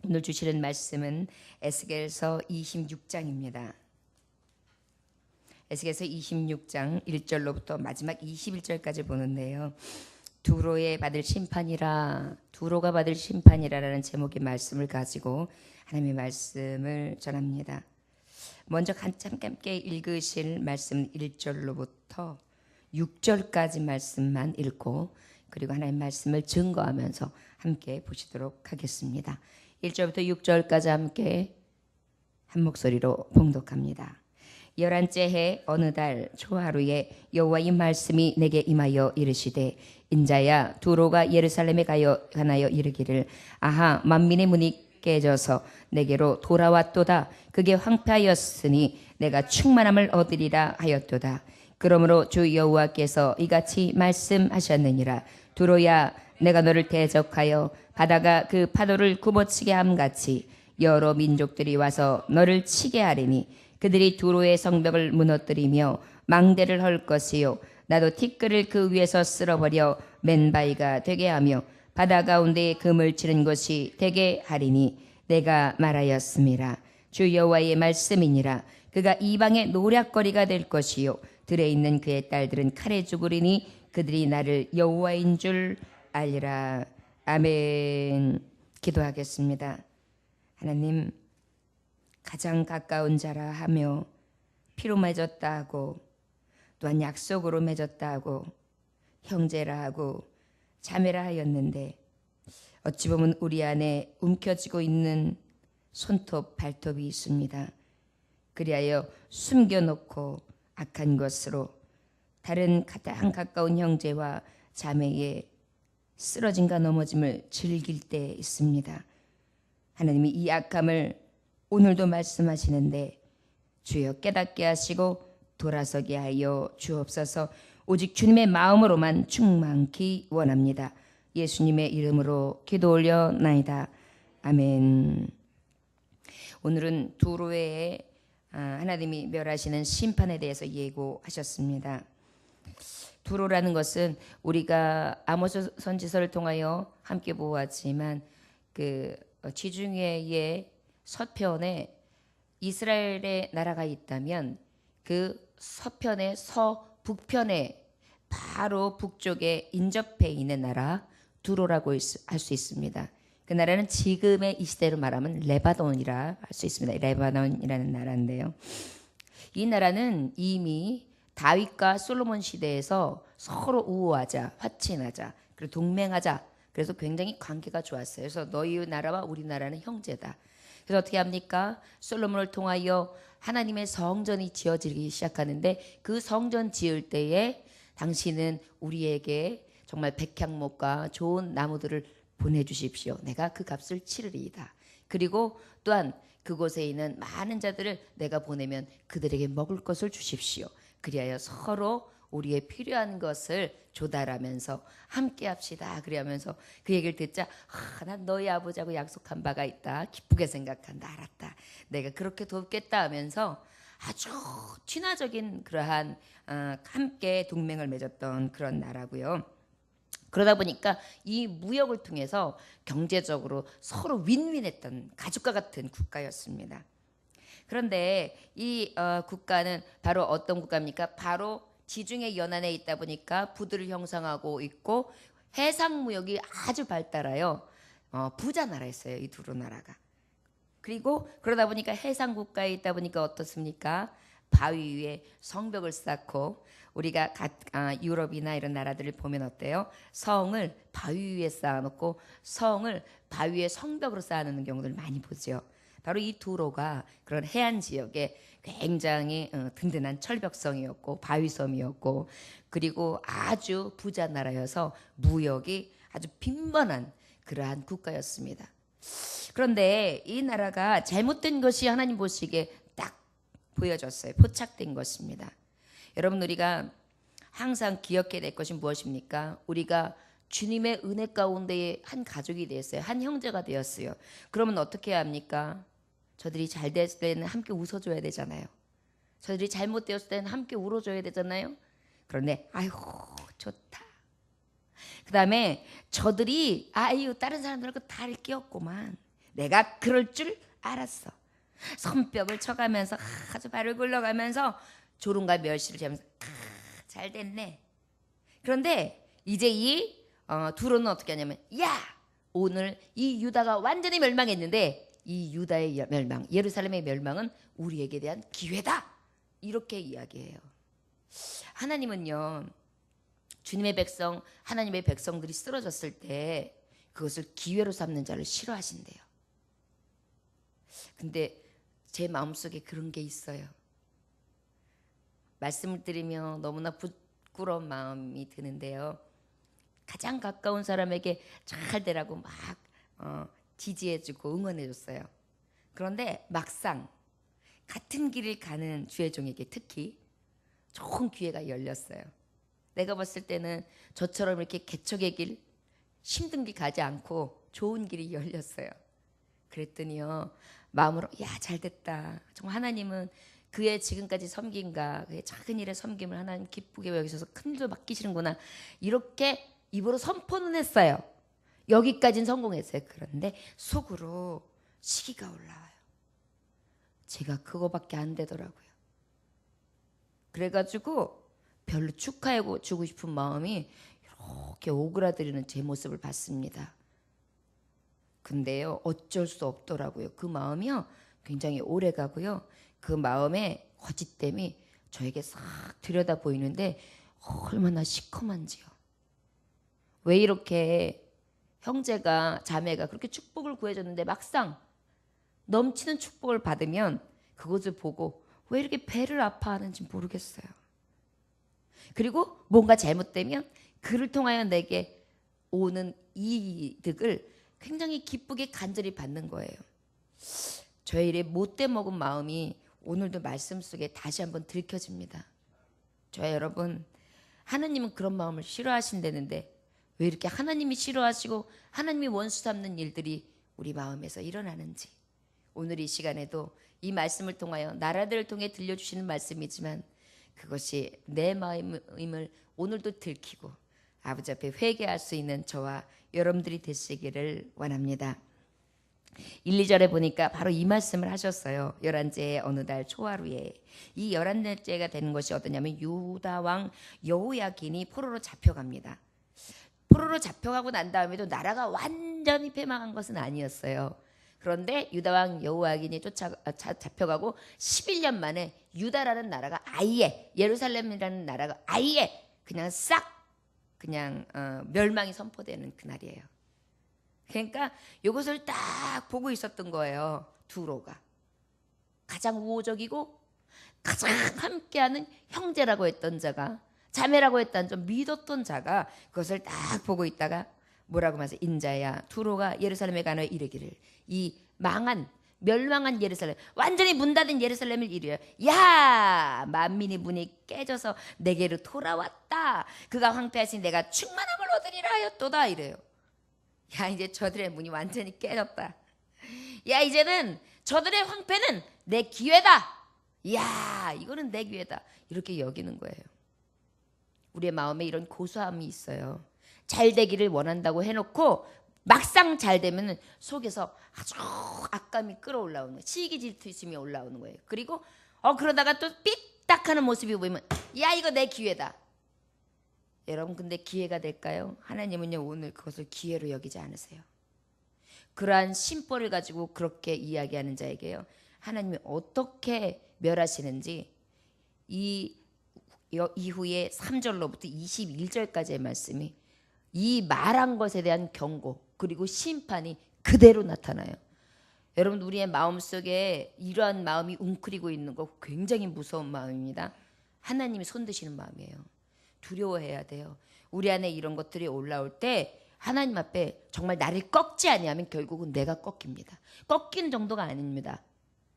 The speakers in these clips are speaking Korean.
오늘 주시는 말씀은 에스겔서 26장입니다. 에스겔서 26장 1절로부터 마지막 21절까지 보는데요. 두로가 받을 심판이라라는 제목의 말씀을 가지고 하나님의 말씀을 전합니다. 먼저 함께 읽으실 말씀 1절로부터 6절까지 말씀만 읽고 그리고 하나님의 말씀을 증거하면서 함께 보시도록 하겠습니다. 1절부터 6절까지 함께 한 목소리로 봉독합니다. 11째 해 어느 달 초하루에 여호와의 말씀이 내게 임하여 이르시되 인자야 두로가 예루살렘에 가나여 이르기를 아하 만민의 문이 깨져서 내게로 돌아왔도다. 그게 황폐하였으니 내가 충만함을 얻으리라 하였도다. 그러므로 주 여호와께서 이같이 말씀하셨느니라. 두로야 내가 너를 대적하여 바다가 그 파도를 굽어치게 함같이 여러 민족들이 와서 너를 치게 하리니 그들이 두로의 성벽을 무너뜨리며 망대를 헐 것이요 나도 티끌을 그 위에서 쓸어버려 맨바위가 되게 하며 바다 가운데에 금을 치는 것이 되게 하리니 내가 말하였음이라. 주 여호와의 말씀이니라. 그가 이방의 노략거리가 될 것이요 들에 있는 그의 딸들은 칼에 죽으리니 그들이 나를 여호와인 줄 알리라. 아멘. 기도하겠습니다. 하나님, 가장 가까운 자라 하며 피로 맺었다 하고 또한 약속으로 맺었다 하고 형제라 하고 자매라 하였는데 어찌 보면 우리 안에 움켜쥐고 있는 손톱 발톱이 있습니다. 그리하여 숨겨놓고 악한 것으로 다른 가장 가까운 형제와 자매의 쓰러짐과 넘어짐을 즐길 때 있습니다. 하나님이 이 악함을 오늘도 말씀하시는데 주여 깨닫게 하시고 돌아서게 하여 주옵소서. 오직 주님의 마음으로만 충만히 원합니다. 예수님의 이름으로 기도 올려나이다. 아멘. 오늘은 두로의 하나님이 멸하시는 심판에 대해서 예고하셨습니다. 두로라는 것은 우리가 아모스 선지서를 통하여 함께 보았지만 그 지중해의 서편에 이스라엘의 나라가 있다면 그 서편의 북편에 바로 북쪽에 인접해 있는 나라 두로라고 할 수 있습니다. 그 나라는 지금의 이 시대로 말하면 레바논이라 할 수 있습니다. 레바논이라는 나라인데요. 이 나라는 이미 다윗과 솔로몬 시대에서 서로 우호하자, 화친하자, 그리고 동맹하자. 그래서 굉장히 관계가 좋았어요. 그래서 너희 나라와 우리 나라는 형제다. 그래서 어떻게 합니까? 솔로몬을 통하여 하나님의 성전이 지어지기 시작하는데 그 성전 지을 때에 당신은 우리에게 정말 백향목과 좋은 나무들을 보내주십시오. 내가 그 값을 치르리이다. 그리고 또한 그곳에 있는 많은 자들을 내가 보내면 그들에게 먹을 것을 주십시오. 그리하여 서로 우리의 필요한 것을 조달하면서 함께 합시다. 그러면서 그 얘기를 듣자 난 너희 아버지하고 약속한 바가 있다. 기쁘게 생각한다. 알았다. 내가 그렇게 돕겠다 하면서 아주 친화적인 그러한 함께 동맹을 맺었던 그런 나라고요. 그러다 보니까 이 무역을 통해서 경제적으로 서로 윈윈했던 가족과 같은 국가였습니다. 그런데 이 국가는 바로 어떤 국가입니까? 바로 지중해 연안에 있다 보니까 부들을 형성하고 있고 해상무역이 아주 발달하여 부자 나라였어요. 이 두로 나라가. 그리고 그러다 보니까 해상 국가에 있다 보니까 어떻습니까? 바위 위에 성벽을 쌓고 우리가 유럽이나 이런 나라들을 보면 어때요? 성을 바위 위에 쌓아놓고 성을 바위 위에 성벽으로 쌓아놓는 경우들 많이 보죠. 바로 이 두로가 그런 해안 지역에 굉장히 든든한 철벽성이었고 바위섬이었고 그리고 아주 부자 나라여서 무역이 아주 빈번한 그러한 국가였습니다. 그런데 이 나라가 잘못된 것이 하나님 보시기에 딱 보여졌어요. 포착된 것입니다. 여러분 우리가 항상 기억해야 될 것이 무엇입니까? 우리가 주님의 은혜 가운데에 한 가족이 되었어요. 한 형제가 되었어요. 그러면 어떻게 해야 합니까? 저들이 잘 됐을 때는 함께 웃어줘야 되잖아요. 저들이 잘못되었을 때는 함께 울어줘야 되잖아요. 그런데 아이고 좋다. 그 다음에 저들이 아유 다른 사람들하고 다를 게 없구만. 내가 그럴 줄 알았어. 손뼉을 쳐가면서 아주 발을 굴러가면서 조롱과 멸시를 하면서 잘 됐네. 그런데 이제 이 두로는 어떻게 하냐면, 야, 오늘 이 유다가 완전히 멸망했는데 이 유다의 멸망, 예루살렘의 멸망은 우리에게 대한 기회다, 이렇게 이야기해요. 하나님은요, 주님의 백성, 하나님의 백성들이 쓰러졌을 때 그것을 기회로 삼는 자를 싫어하신대요. 근데 제 마음속에 그런 게 있어요. 말씀을 드리며 너무나 부끄러운 마음이 드는데요. 가장 가까운 사람에게 잘 되라고 막 지지해주고 응원해줬어요. 그런데 막상 같은 길을 가는 주의 종에게 특히 좋은 기회가 열렸어요. 내가 봤을 때는 저처럼 이렇게 개척의 길, 힘든 길 가지 않고 좋은 길이 열렸어요. 그랬더니요, 마음으로 야, 잘됐다. 정말 하나님은 그의 지금까지 섬김과 그의 작은 일의 섬김을 하나님 기쁘게 여기셔서 큰 일도 맡기시는구나, 이렇게 입으로 선포는 했어요. 여기까지는 성공했어요. 그런데 속으로 시기가 올라와요. 제가 그거밖에 안 되더라고요. 그래가지고 별로 축하해 주고 싶은 마음이 이렇게 오그라들이는 제 모습을 봤습니다. 근데요, 어쩔 수 없더라고요. 그 마음이요, 굉장히 오래 가고요. 그 마음의 거짓됨이 저에게 싹 들여다 보이는데 얼마나 시커먼지요. 왜 이렇게 형제가, 자매가 그렇게 축복을 구해줬는데 막상 넘치는 축복을 받으면 그것을 보고 왜 이렇게 배를 아파하는지 모르겠어요. 그리고 뭔가 잘못되면 그를 통하여 내게 오는 이득을 굉장히 기쁘게 간절히 받는 거예요. 저의 이래 못돼 먹은 마음이 오늘도 말씀 속에 다시 한번 들켜집니다. 저의 여러분, 하나님은 그런 마음을 싫어하신다는데 왜 이렇게 하나님이 싫어하시고 하나님이 원수 삼는 일들이 우리 마음에서 일어나는지, 오늘 이 시간에도 이 말씀을 통하여 나라들을 통해 들려주시는 말씀이지만 그것이 내 마음임을 오늘도 들키고 아버지 앞에 회개할 수 있는 저와 여러분들이 되시기를 원합니다. 1, 2절에 보니까 바로 이 말씀을 하셨어요. 11제의 어느 달 초하루에. 이 11날째가 되는 것이 어떠냐면 유다 왕 여호야긴이 포로로 잡혀갑니다. 포로로 잡혀가고 난 다음에도 나라가 완전히 패망한 것은 아니었어요. 그런데 유다 왕 여호야긴이 잡혀가고 11년 만에 유다라는 나라가 아예, 예루살렘이라는 나라가 아예 그냥 싹 그냥 멸망이 선포되는 그날이에요. 그러니까 이것을 딱 보고 있었던 거예요. 두로가 가장 우호적이고 가장 함께하는 형제라고 했던 자가, 자매라고 했던 좀 믿었던 자가 그것을 딱 보고 있다가 뭐라고 말해서, 인자야 두로가 예루살렘에 가너 이르기를, 이 멸망한 예루살렘, 완전히 문 닫은 예루살렘을 이르여, 야, 만민의 문이 깨져서 내게로 돌아왔다. 그가 황폐하신 내가 충만함을 얻으리라 하였도다, 이래요. 야, 이제 저들의 문이 완전히 깨졌다. 야, 이제는 저들의 황폐는 내 기회다. 야, 이거는 내 기회다. 이렇게 여기는 거예요. 우리의 마음에 이런 고소함이 있어요. 잘 되기를 원한다고 해놓고 막상 잘 되면 속에서 아주 악감이 끌어올라오는 거예요. 시기 질투심이 올라오는 거예요. 그리고 그러다가 또 삐딱하는 모습이 보이면 야, 이거 내 기회다. 여러분, 근데 기회가 될까요? 하나님은요, 오늘 그것을 기회로 여기지 않으세요. 그러한 심보를 가지고 그렇게 이야기하는 자에게요, 하나님이 어떻게 멸하시는지 이 이후에 3절로부터 21절까지의 말씀이 이 말한 것에 대한 경고 그리고 심판이 그대로 나타나요. 여러분, 우리의 마음속에 이러한 마음이 웅크리고 있는 거 굉장히 무서운 마음입니다. 하나님이 손드시는 마음이에요. 두려워해야 돼요. 우리 안에 이런 것들이 올라올 때 하나님 앞에 정말 나를 꺾지 아니하면 결국은 내가 꺾입니다. 꺾이는 정도가 아닙니다.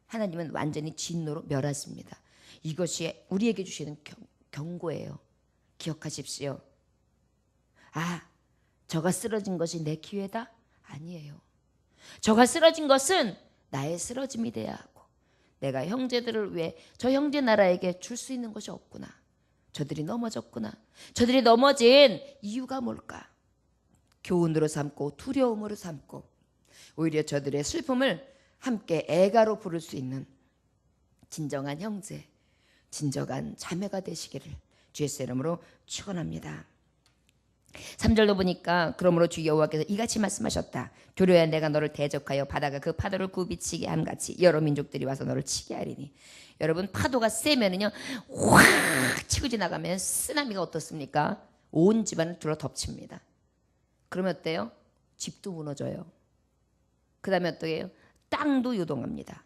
하나님은 완전히 진노로 멸하십니다. 이것이 우리에게 주시는 경고예요. 기억하십시오. 저가 쓰러진 것이 내 기회다? 아니에요. 저가 쓰러진 것은 나의 쓰러짐이 돼야 하고, 내가 형제들을 위해 저 형제 나라에게 줄 수 있는 것이 없구나. 저들이 넘어졌구나. 저들이 넘어진 이유가 뭘까? 교훈으로 삼고 두려움으로 삼고 오히려 저들의 슬픔을 함께 애가로 부를 수 있는 진정한 형제, 진정한 자매가 되시기를 주 예수의 이름으로 축원합니다. 3절도 보니까 그러므로 주 여호와께서 이같이 말씀하셨다. 두려야 내가 너를 대적하여 바다가 그 파도를 굽이치게 함같이 여러 민족들이 와서 너를 치게 하리니. 여러분, 파도가 세면은요 확 치고 지나가면 쓰나미가 어떻습니까? 온 집안을 들어 덮칩니다. 그러면 어때요? 집도 무너져요. 그 다음에 어떻게 해요? 땅도 요동합니다.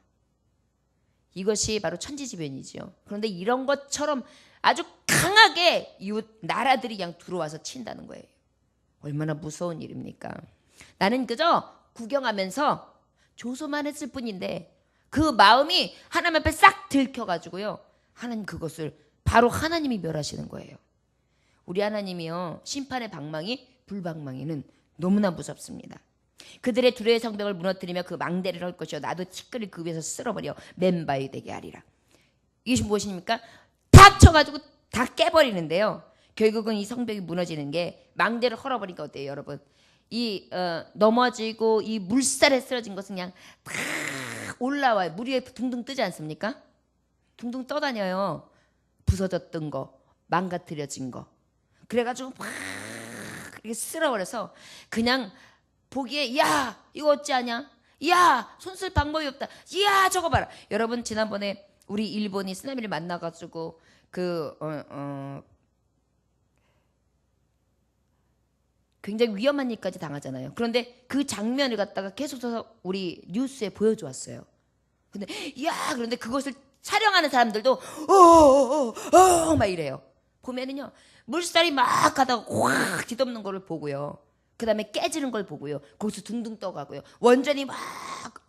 이것이 바로 천지지변이죠. 그런데 이런 것처럼 아주 강하게 이웃 나라들이 그냥 들어와서 친다는 거예요. 얼마나 무서운 일입니까? 나는 그저 구경하면서 조소만 했을 뿐인데 그 마음이 하나님 앞에 싹 들켜가지고요. 하나님 그것을 바로 하나님이 멸하시는 거예요. 우리 하나님이요. 심판의 방망이, 불방망이는 너무나 무섭습니다. 그들의 두레의 성벽을 무너뜨리며 그 망대를 할 것이요 나도 티끌을 그 위에서 쓸어버려 맨바위 되게 하리라. 이것이 무엇입니까? 다 쳐가지고 다 깨버리는데요. 결국은 이 성벽이 무너지는 게 망대를 헐어버리니까 어때요, 여러분? 이 넘어지고 이 물살에 쓰러진 것은 그냥 다 올라와요. 물 위에 둥둥 뜨지 않습니까? 둥둥 떠다녀요. 부서졌던 거, 망가뜨려진 거. 그래가지고 막 이렇게 쓸어버려서 그냥 보기에 야 이거 어찌하냐? 야 손 쓸 방법이 없다. 야 저거 봐라. 여러분 지난번에 우리 일본이 쓰나미를 만나가지고 굉장히 위험한 일까지 당하잖아요. 그런데 그 장면을 갖다가 계속해서 우리 뉴스에 보여주었어요. 근데 야 그런데 그것을 촬영하는 사람들도 막 이래요. 보면은요 물살이 막 가다가 확 뒤덮는 거를 보고요. 그 다음에 깨지는 걸 보고요. 거기서 둥둥 떠가고요. 원전이 막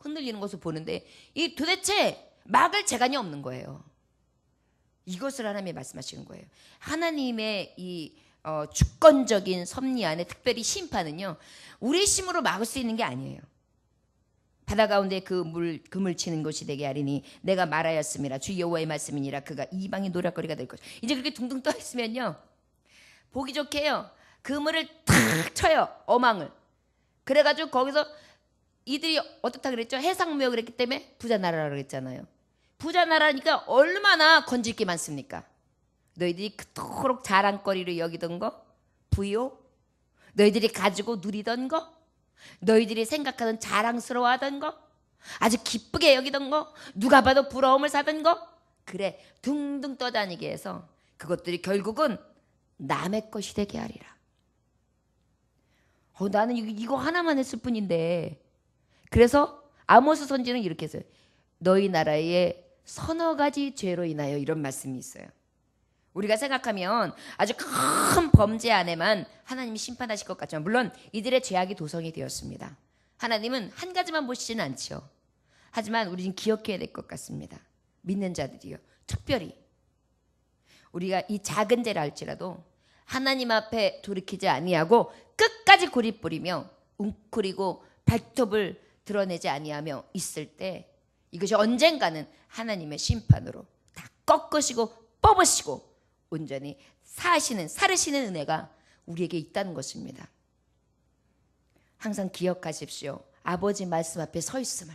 흔들리는 것을 보는데 이 도대체 막을 재간이 없는 거예요. 이것을 하나님이 말씀하시는 거예요. 하나님의 이 주권적인 섭리 안에 특별히 심판은요. 우리 힘으로 막을 수 있는 게 아니에요. 바다 가운데 금을 치는 것이 되게 하리니 내가 말하였음이라 주 여호와의 말씀이니라 그가 이방의 노략거리가 될 것이다. 이제 그렇게 둥둥 떠 있으면요. 보기 좋게 해요. 그물을 탁 쳐요. 어망을. 그래가지고 거기서 이들이 어떻다 그랬죠? 해상무역을 했기 때문에 부자 나라라고 그랬잖아요. 부자 나라니까 얼마나 건질 게 많습니까? 너희들이 그토록 자랑거리로 여기던 거? 부요? 너희들이 가지고 누리던 거? 너희들이 생각하던 자랑스러워하던 거? 아주 기쁘게 여기던 거? 누가 봐도 부러움을 사던 거? 그래 둥둥 떠다니게 해서 그것들이 결국은 남의 것이 되게 하리라. 나는 이거 하나만 했을 뿐인데. 그래서 아모스 선지는 이렇게 했어요. 너희 나라의 서너 가지 죄로 인하여 이런 말씀이 있어요. 우리가 생각하면 아주 큰 범죄 안에만 하나님이 심판하실 것 같지만 물론 이들의 죄악이 도성이 되었습니다. 하나님은 한 가지만 보시지는 않죠. 하지만 우리는 기억해야 될 것 같습니다. 믿는 자들이요. 특별히 우리가 이 작은 죄라 할지라도 하나님 앞에 돌이키지 아니하고 끝까지 고립부리며 웅크리고 발톱을 드러내지 아니하며 있을 때 이것이 언젠가는 하나님의 심판으로 다 꺾으시고 뽑으시고 온전히 사르시는 은혜가 우리에게 있다는 것입니다. 항상 기억하십시오. 아버지 말씀 앞에 서 있음을.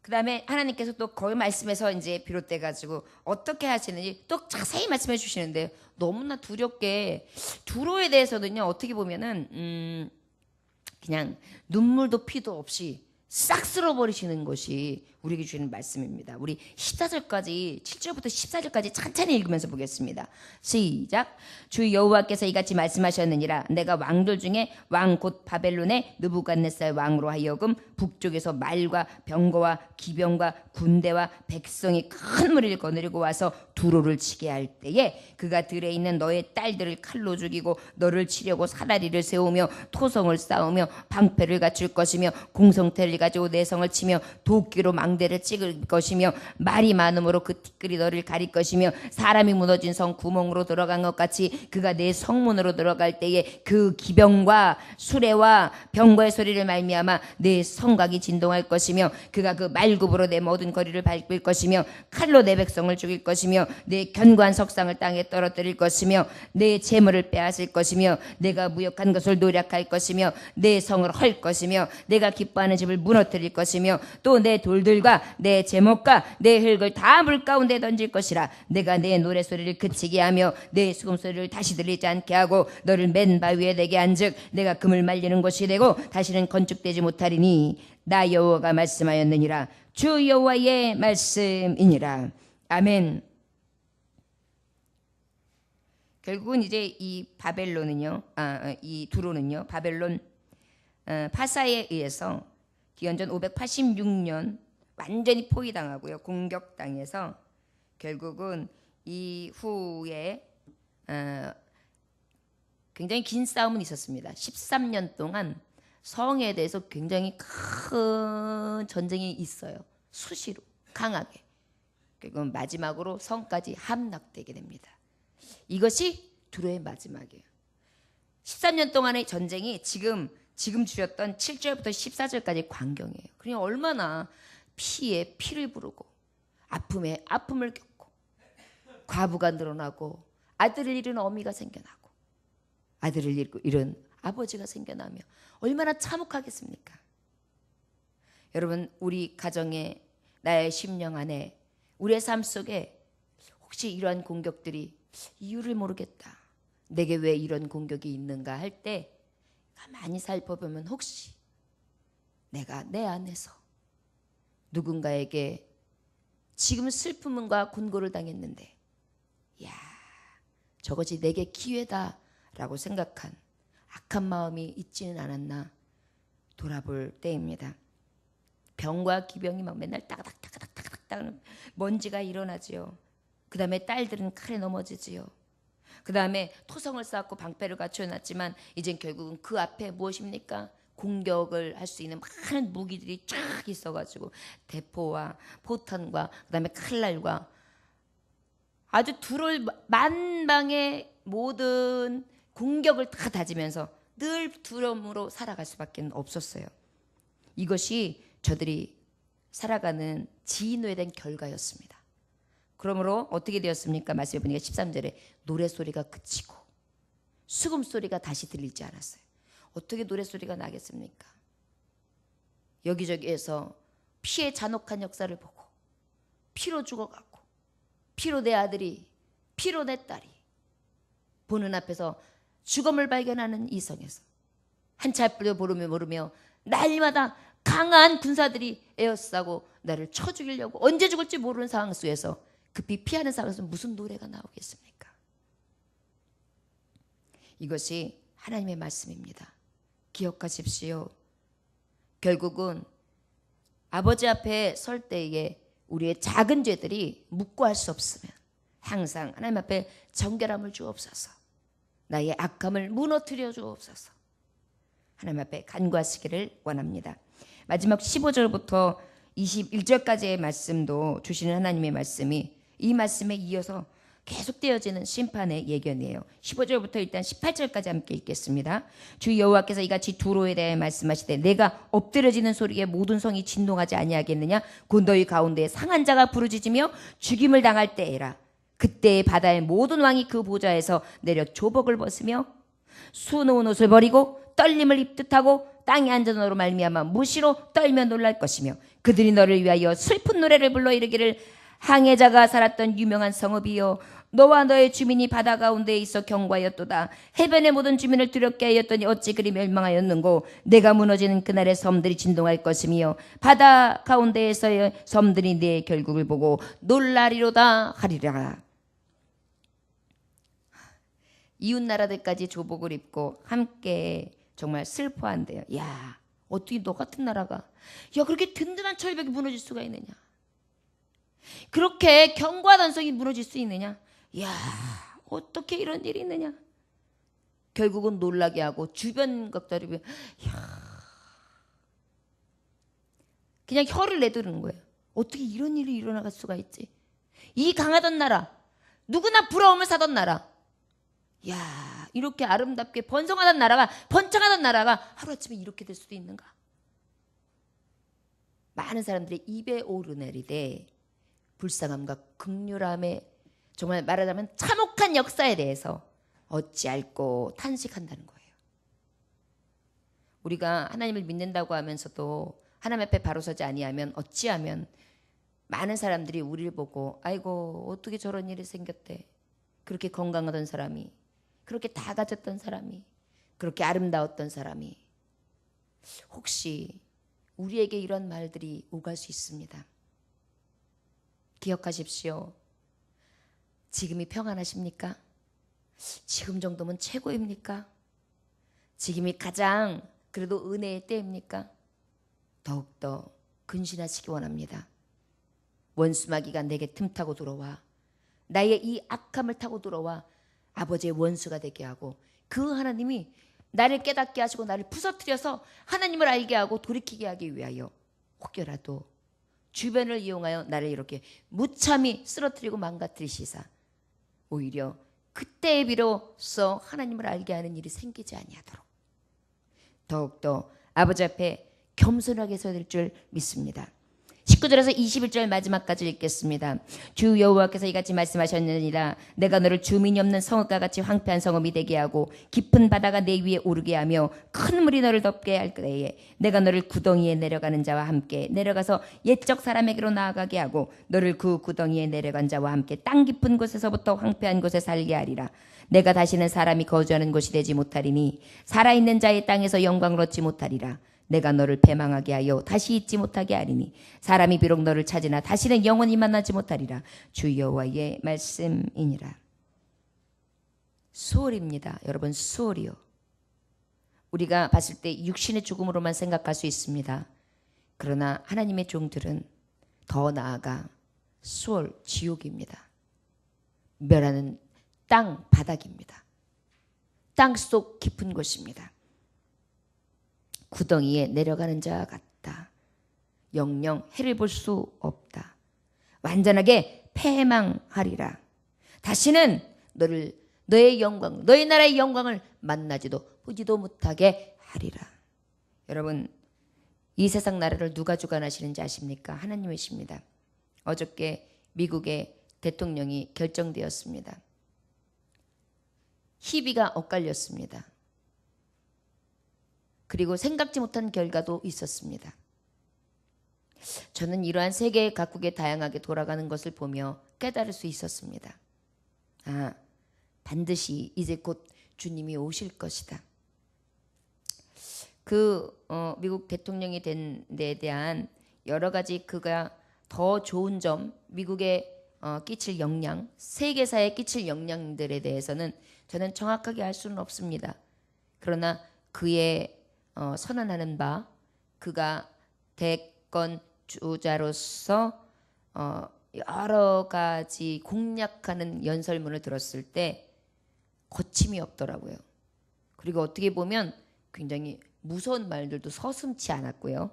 그 다음에 하나님께서 또 거기 말씀에서 이제 비롯돼 가지고 어떻게 하시는지 또 자세히 말씀해 주시는데 너무나 두렵게 두로에 대해서는요 어떻게 보면은 그냥 눈물도 피도 없이 싹 쓸어버리시는 것이 우리에게 주시는 말씀입니다. 우리 14절까지 7절부터 14절까지 천천히 읽으면서 보겠습니다. 시작. 주 여호와께서 이같이 말씀하셨느니라 내가 왕들 중에 왕 곧 바벨론의 느부갓네살 왕으로 하여금 북쪽에서 말과 병거와 기병과 군대와 백성이 큰 무리를 거느리고 와서 두로를 치게 할 때에 그가 들에 있는 너의 딸들을 칼로 죽이고 너를 치려고 사다리를 세우며 토성을 쌓으며 방패를 갖출 것이며 공성태를 가지고 내 성을 치며 도끼로 망대를 찍을 것이며 말이 많음으로 그 티끌이 너를 가릴 것이며 사람이 무너진 성 구멍으로 들어간 것 같이 그가 내 성문으로 들어갈 때에 그 기병과 수레와 병거의 소리를 말미암아 내 성곽이 진동할 것이며 그가 그 말굽으로 내 모든 거리를 밟을 것이며 칼로 내 백성을 죽일 것이며 내 견고한 석상을 땅에 떨어뜨릴 것이며 내 재물을 빼앗을 것이며 내가 무역한 것을 노략할 것이며 내 성을 헐 것이며 내가 기뻐하는 집을 무너뜨릴 것이며 또 내 돌들과 내 제목과 내 흙을 다 물 가운데 던질 것이라. 내가 내 노래소리를 그치게 하며 내 수금소리를 다시 들리지 않게 하고 너를 맨 바위에 내게 앉으 내가 금을 말리는 곳이 되고 다시는 건축되지 못하리니 나 여호와가 말씀하였느니라. 주 여호와의 말씀이니라. 아멘. 결국은 이제 이 바벨론은요, 이 두로는요, 바벨론 파사에 의해서 기원전 586년 완전히 포위당하고요, 공격당해서 결국은 이후에 굉장히 긴 싸움은 있었습니다. 13년 동안 성에 대해서 굉장히 큰 전쟁이 있어요. 수시로 강하게. 결국은 마지막으로 성까지 함락되게 됩니다. 이것이 두로의 마지막이에요. 13년 동안의 전쟁이 지금 주셨던 7절부터 14절까지 광경이에요. 그러니 얼마나 피에 피를 부르고 아픔에 아픔을 겪고 과부가 늘어나고 아들을 잃은 어미가 생겨나고 아들을 잃은 아버지가 생겨나며 얼마나 참혹하겠습니까? 여러분, 우리 가정에 나의 심령 안에 우리의 삶 속에 혹시 이러한 공격들이 이유를 모르겠다. 내게 왜 이런 공격이 있는가 할 때 가만히 살펴보면 혹시 내가 내 안에서 누군가에게 지금 슬픔과 곤고를 당했는데 야, 저것이 내게 기회다라고 생각한 악한 마음이 있지는 않았나 돌아볼 때입니다. 병과 기병이 막 맨날 따닥따닥따닥따닥 먼지가 일어나지요. 그 다음에 딸들은 칼에 넘어지지요. 그 다음에 토성을 쌓고 방패를 갖춰놨지만 이젠 결국은 그 앞에 무엇입니까? 공격을 할 수 있는 많은 무기들이 쫙 있어가지고 대포와 포탄과 그 다음에 칼날과 아주 두롤 만방의 모든 공격을 다 다지면서 늘 두려움으로 살아갈 수밖에 없었어요. 이것이 저들이 살아가는 지인에 대한 결과였습니다. 그러므로 어떻게 되었습니까? 말씀해 보니까 13절에 노래소리가 그치고 수금소리가 다시 들리지 않았어요. 어떻게 노래소리가 나겠습니까? 여기저기에서 피의 잔혹한 역사를 보고 피로 죽어가고 피로 내 아들이 피로 내 딸이 보는 앞에서 죽음을 발견하는 이 성에서 한참을 모르며 날마다 강한 군사들이 에워싸고 나를 쳐 죽이려고 언제 죽을지 모르는 상황 속에서 급히 피하는 상황에서 무슨 노래가 나오겠습니까? 이것이 하나님의 말씀입니다. 기억하십시오. 결국은 아버지 앞에 설 때에 우리의 작은 죄들이 묵고할 수 없으면 항상 하나님 앞에 정결함을 주옵소서. 나의 악함을 무너뜨려 주옵소서. 하나님 앞에 간구하시기를 원합니다. 마지막 15절부터 21절까지의 말씀도 주시는 하나님의 말씀이 이 말씀에 이어서 계속되어지는 심판의 예견이에요. 15절부터 일단 18절까지 함께 읽겠습니다. 주 여호와께서 이같이 두로에 대해 말씀하시되 내가 엎드려지는 소리에 모든 성이 진동하지 아니하겠느냐. 곧 너희 가운데 상한 자가 부르짖으며 죽임을 당할 때에라. 그때 바다의 모든 왕이 그 보좌에서 내려 조복을 벗으며 수놓은 옷을 버리고 떨림을 입듯하고 땅에 앉은 너로 말미암아 무시로 떨며 놀랄 것이며 그들이 너를 위하여 슬픈 노래를 불러 이르기를 항해자가 살았던 유명한 성읍이여 너와 너의 주민이 바다 가운데에 있어 경고하였도다. 해변의 모든 주민을 두렵게 하였더니 어찌 그리 멸망하였는고. 내가 무너지는 그날의 섬들이 진동할 것이며 바다 가운데에서의 섬들이 내 결국을 보고 놀라리로다 하리라. 이웃 나라들까지 조복을 입고 함께 정말 슬퍼한대요. 야, 어떻게 너 같은 나라가 그렇게 든든한 철벽이 무너질 수가 있느냐. 그렇게 견고한 성이 무너질 수 있느냐. 야, 어떻게 이런 일이 있느냐. 결국은 놀라게 하고 주변 것들이 그냥 혀를 내두르는 거예요. 어떻게 이런 일이 일어나갈 수가 있지? 이 강하던 나라, 누구나 부러움을 사던 나라, 야, 이렇게 아름답게 번성하던 나라가, 번창하던 나라가 하루아침에 이렇게 될 수도 있는가? 많은 사람들이 입에 오르내리되 불쌍함과 긍휼함에 정말 말하자면 참혹한 역사에 대해서 어찌할꼬 탄식한다는 거예요. 우리가 하나님을 믿는다고 하면서도 하나님 앞에 바로 서지 아니하면 어찌하면 많은 사람들이 우리를 보고 아이고 어떻게 저런 일이 생겼대. 그렇게 건강하던 사람이, 그렇게 다 가졌던 사람이, 그렇게 아름다웠던 사람이 혹시 우리에게 이런 말들이 오갈 수 있습니다. 기억하십시오. 지금이 평안하십니까? 지금 정도면 최고입니까? 지금이 가장 그래도 은혜의 때입니까? 더욱더 근신하시기 원합니다. 원수마귀가 내게 틈타고 들어와 나의 이 악함을 타고 들어와 아버지의 원수가 되게 하고 그 하나님이 나를 깨닫게 하시고 나를 부서뜨려서 하나님을 알게 하고 돌이키게 하기 위하여 혹여라도 주변을 이용하여 나를 이렇게 무참히 쓰러뜨리고 망가뜨리시사 오히려 그때에 비로소 하나님을 알게 하는 일이 생기지 아니하도록 더욱더 아버지 앞에 겸손하게 서야 될 줄 믿습니다. 19절에서 21절 마지막까지 읽겠습니다. 주 여호와께서 이같이 말씀하셨느니라. 내가 너를 주민이 없는 성읍과 같이 황폐한 성읍이 되게 하고 깊은 바다가 내 위에 오르게 하며 큰 물이 너를 덮게 할 때에 내가 너를 구덩이에 내려가는 자와 함께 내려가서 옛적 사람에게로 나아가게 하고 너를 그 구덩이에 내려간 자와 함께 땅 깊은 곳에서부터 황폐한 곳에 살게 하리라. 내가 다시는 사람이 거주하는 곳이 되지 못하리니 살아있는 자의 땅에서 영광을 얻지 못하리라. 내가 너를 패망하게 하여 다시 잊지 못하게 하리니 사람이 비록 너를 찾으나 다시는 영원히 만나지 못하리라. 주 여호와의 말씀이니라. 수월입니다. 여러분, 수월이요. 우리가 봤을 때 육신의 죽음으로만 생각할 수 있습니다. 그러나 하나님의 종들은 더 나아가 수월, 지옥입니다. 멸하는 땅 바닥입니다. 땅속 깊은 곳입니다. 구덩이에 내려가는 자와 같다. 영영 해를 볼 수 없다. 완전하게 패망하리라. 다시는 너의 영광, 너의 나라의 영광을 만나지도 보지도 못하게 하리라. 여러분, 이 세상 나라를 누가 주관하시는지 아십니까? 하나님이십니다. 어저께 미국의 대통령이 결정되었습니다. 희비가 엇갈렸습니다. 그리고 생각지 못한 결과도 있었습니다. 저는 이러한 세계 각국의 다양하게 돌아가는 것을 보며 깨달을 수 있었습니다. 아, 반드시 이제 곧 주님이 오실 것이다. 미국 대통령이 된 데 대한 여러 가지 그가 더 좋은 점, 미국에 끼칠 영향, 세계사에 끼칠 영향들에 대해서는 저는 정확하게 알 수는 없습니다. 그러나 그의 선언하는 바, 그가 대권 주자로서 여러 가지 공략하는 연설문을 들었을 때 거침이 없더라고요. 그리고 어떻게 보면 굉장히 무서운 말들도 서슴지 않았고요.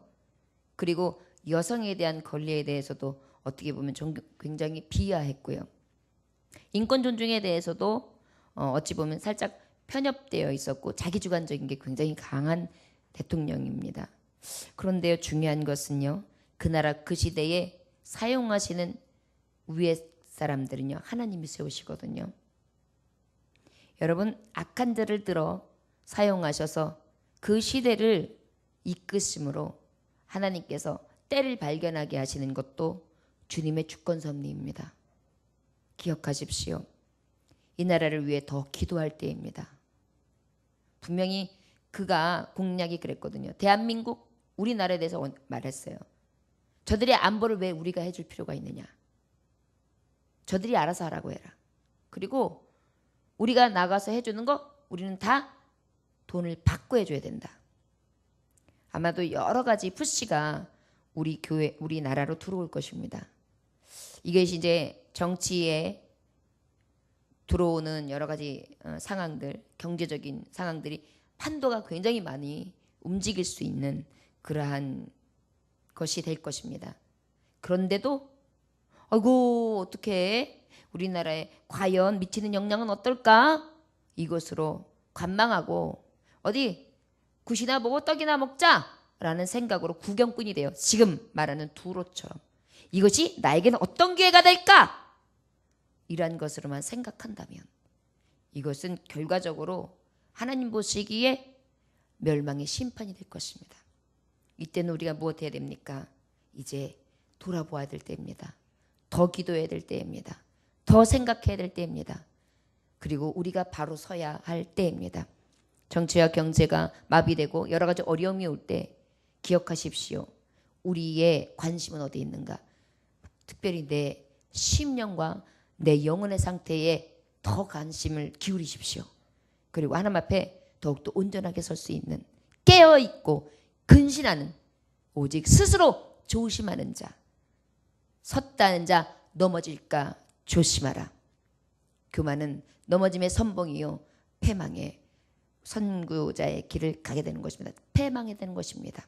그리고 여성에 대한 권리에 대해서도 어떻게 보면 굉장히 비하했고요. 인권 존중에 대해서도 어찌 보면 살짝 편협되어 있었고 자기주관적인 게 굉장히 강한 대통령입니다. 그런데요, 중요한 것은요, 그 나라 그 시대에 사용하시는 위에 사람들은요, 하나님이 세우시거든요. 여러분, 악한 자를 들어 사용하셔서 그 시대를 이끄심으로 하나님께서 때를 발견하게 하시는 것도 주님의 주권 섭리입니다. 기억하십시오. 이 나라를 위해 더 기도할 때입니다. 분명히 그가 공약이 그랬거든요. 대한민국, 우리나라에 대해서 말했어요. 저들의 안보를 왜 우리가 해줄 필요가 있느냐. 저들이 알아서 하라고 해라. 그리고 우리가 나가서 해주는 거 우리는 다 돈을 받고 해줘야 된다. 아마도 여러 가지 푸시가 우리 교회, 우리나라로 들어올 것입니다. 이것이 이제 정치에 들어오는 여러 가지 상황들, 경제적인 상황들이 판도가 굉장히 많이 움직일 수 있는 그러한 것이 될 것입니다. 그런데도 아이고 어떻게 우리나라에 과연 미치는 영향은 어떨까? 이것으로 관망하고 어디 굿이나 보고 떡이나 먹자라는 생각으로 구경꾼이 돼요. 지금 말하는 두로처럼. 이것이 나에게는 어떤 기회가 될까? 이러한 것으로만 생각한다면 이것은 결과적으로 하나님 보시기에 멸망의 심판이 될 것입니다. 이때는 우리가 무엇 해야 됩니까? 이제 돌아보아야 될 때입니다. 더 기도해야 될 때입니다. 더 생각해야 될 때입니다. 그리고 우리가 바로 서야 할 때입니다. 정치와 경제가 마비되고 여러 가지 어려움이 올 때 기억하십시오. 우리의 관심은 어디에 있는가? 특별히 내 심령과 내 영혼의 상태에 더 관심을 기울이십시오. 그리고 하나님 앞에 더욱더 온전하게 설 수 있는 깨어있고 근신하는 오직 스스로 조심하는 자, 섰다는 자 넘어질까 조심하라. 교만은 넘어짐의 선봉이요 패망의 선구자의 길을 가게 되는 것입니다. 패망이 되는 것입니다.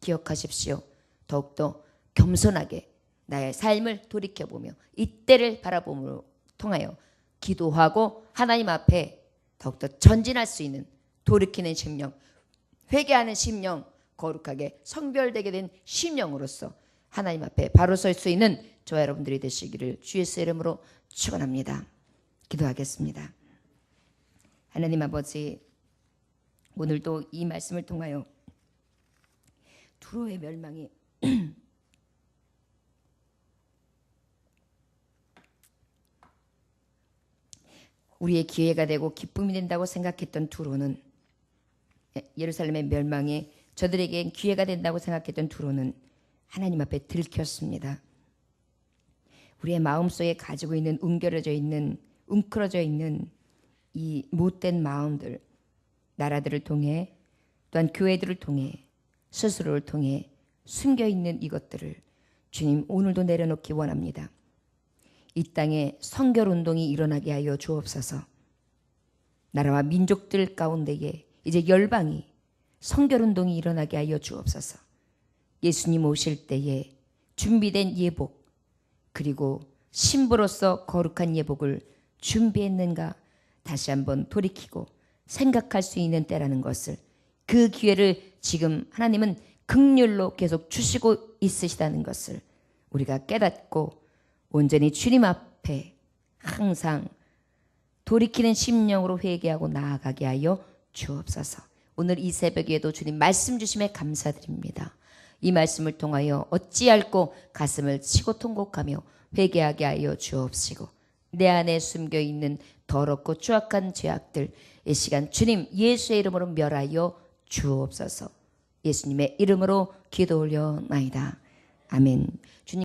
기억하십시오. 더욱더 겸손하게 나의 삶을 돌이켜보며 이때를 바라봄으로 통하여 기도하고 하나님 앞에 더욱더 전진할 수 있는 돌이키는 심령, 회개하는 심령, 거룩하게 성별되게 된 심령으로서 하나님 앞에 바로 설 수 있는 저와 여러분들이 되시기를 주 예수의 이름으로 축원합니다. 기도하겠습니다. 하나님 아버지, 오늘도 이 말씀을 통하여 두로의 멸망이 우리의 기회가 되고 기쁨이 된다고 생각했던 두로는, 예루살렘의 멸망이 저들에게 기회가 된다고 생각했던 두로는 하나님 앞에 들켰습니다. 우리의 마음속에 가지고 있는 웅크러져 있는 이 못된 마음들, 나라들을 통해 또한 교회들을 통해 스스로를 통해 숨겨있는 이것들을 주님 오늘도 내려놓기 원합니다. 이 땅에 성결운동이 일어나게 하여 주옵소서. 나라와 민족들 가운데에 이제 열방이 성결운동이 일어나게 하여 주옵소서. 예수님 오실 때에 준비된 예복, 그리고 신부로서 거룩한 예복을 준비했는가 다시 한번 돌이키고 생각할 수 있는 때라는 것을, 그 기회를 지금 하나님은 긍휼로 계속 주시고 있으시다는 것을 우리가 깨닫고 온전히 주님 앞에 항상 돌이키는 심령으로 회개하고 나아가게 하여 주옵소서. 오늘 이 새벽에도 주님 말씀 주심에 감사드립니다. 이 말씀을 통하여 어찌할꼬 가슴을 치고 통곡하며 회개하게 하여 주옵시고, 내 안에 숨겨있는 더럽고 추악한 죄악들 이 시간 주님 예수의 이름으로 멸하여 주옵소서. 예수님의 이름으로 기도 올려나이다. 아멘. 주님